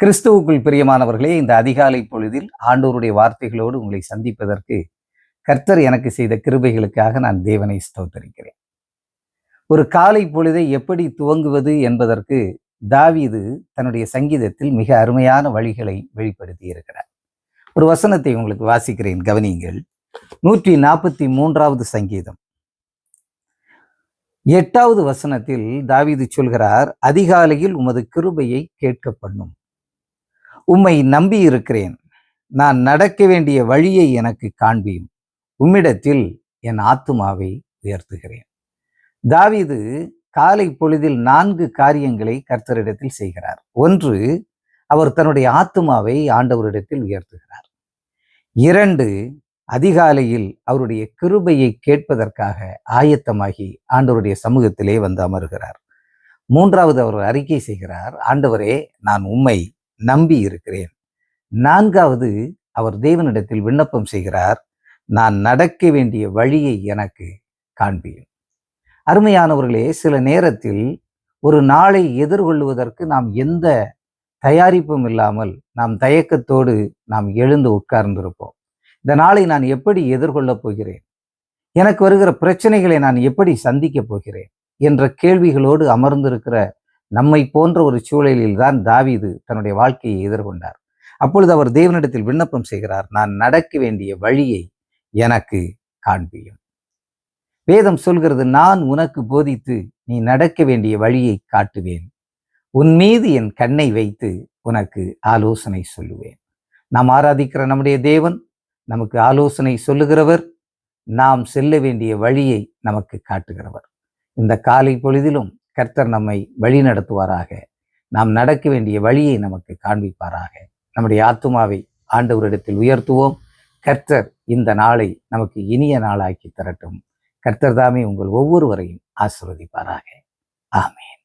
கிறிஸ்துவுக்குள் பிரியமானவர்களே, இந்த அதிகாலை பொழுதில் ஆண்டவருடைய வார்த்தைகளோடு உங்களை சந்திப்பதற்கு கர்த்தர் எனக்கு செய்த கிருபைகளுக்காக நான் தேவனை ஸ்தோத்தரிக்கிறேன். ஒரு காலை பொழுதை எப்படி துவங்குவது என்பதற்கு தாவீது தன்னுடைய சங்கீதத்தில் மிக அருமையான வழிகளை வெளிப்படுத்தி இருக்கிறார். ஒரு வசனத்தை உங்களுக்கு வாசிக்கிறேன், கவனியுங்கள். 143வது சங்கீதம் 8வது வசனத்தில் தாவீது சொல்கிறார், அதிகாலையில் உமது கிருபையை கேட்க பண்ணும். உம்மை நம்பி இருக்கிறேன், நான் நடக்க வேண்டிய வழியை எனக்கு காண்பியும். உம்மிடத்தில் என் ஆத்துமாவை உயர்த்துகிறேன். தாவீது காலை பொழுதில் 4 காரியங்களை கர்த்தரிடத்தில் செய்கிறார். 1, அவர் தன்னுடைய ஆத்துமாவை ஆண்டவரிடத்தில் உயர்த்துகிறார். 2, அதிகாலையில் அவருடைய கிருபையை கேட்பதற்காக ஆயத்தமாகி ஆண்டவருடைய சமூகத்திலே வந்து அமர்கிறார். 3வது, அவர் அறிக்கை செய்கிறார், ஆண்டவரே, நான் உம்மை நம்பி இருக்கிறேன். 4வது, அவர் தேவனிடத்தில் விண்ணப்பம் செய்கிறார், நான் நடக்க வேண்டிய வழியை எனக்கு காண்பியும். அருமையானவர்களே, சில நேரத்தில் ஒரு நாளை எதிர்கொள்வதற்கு நாம் எந்த தயாரிப்பும் இல்லாமல் நாம் தயக்கத்தோடு நாம் எழுந்து உட்கார்ந்திருப்போம். இந்த நாளை நான் எப்படி எதிர்கொள்ளப் போகிறேன், எனக்கு வருகிற பிரச்சனைகளை நான் எப்படி சந்திக்கப் போகிறேன் என்ற கேள்விகளோடு அமர்ந்திருக்கிற நம்மை போன்ற ஒரு சூழலில் தான் தாவீது தன்னுடைய வாழ்க்கையை எதிர்கொண்டார். அப்பொழுது அவர் தேவனிடத்தில் விண்ணப்பம் செய்கிறார், நான் நடக்க வேண்டிய வழியை எனக்கு காண்பியும். வேதம் சொல்கிறது, நான் உனக்கு போதித்து நீ நடக்க வேண்டிய வழியை காட்டுவேன், உன் மீது என் கண்ணை வைத்து உனக்கு ஆலோசனை சொல்லுவேன். நாம் ஆராதிக்கிற நம்முடைய தேவன் நமக்கு ஆலோசனை சொல்லுகிறவர், நாம் செல்ல வேண்டிய வழியை நமக்கு காட்டுகிறவர். இந்த காலை பொழுதிலும் கர்த்தர் நம்மை வழி நடத்துவாராக, நாம் நடக்க வேண்டிய வழியை நமக்கு காண்பிப்பாராக. நம்முடைய ஆத்துமாவை ஆண்டவரிடத்தில் உயர்த்துவோம். கர்த்தர் இந்த நாளை நமக்கு இனிய நாளாக்கி தரட்டும். கர்த்தர் தாமே உங்கள் ஒவ்வொருவரையும் ஆசீர்வதிப்பாராக. ஆமென்.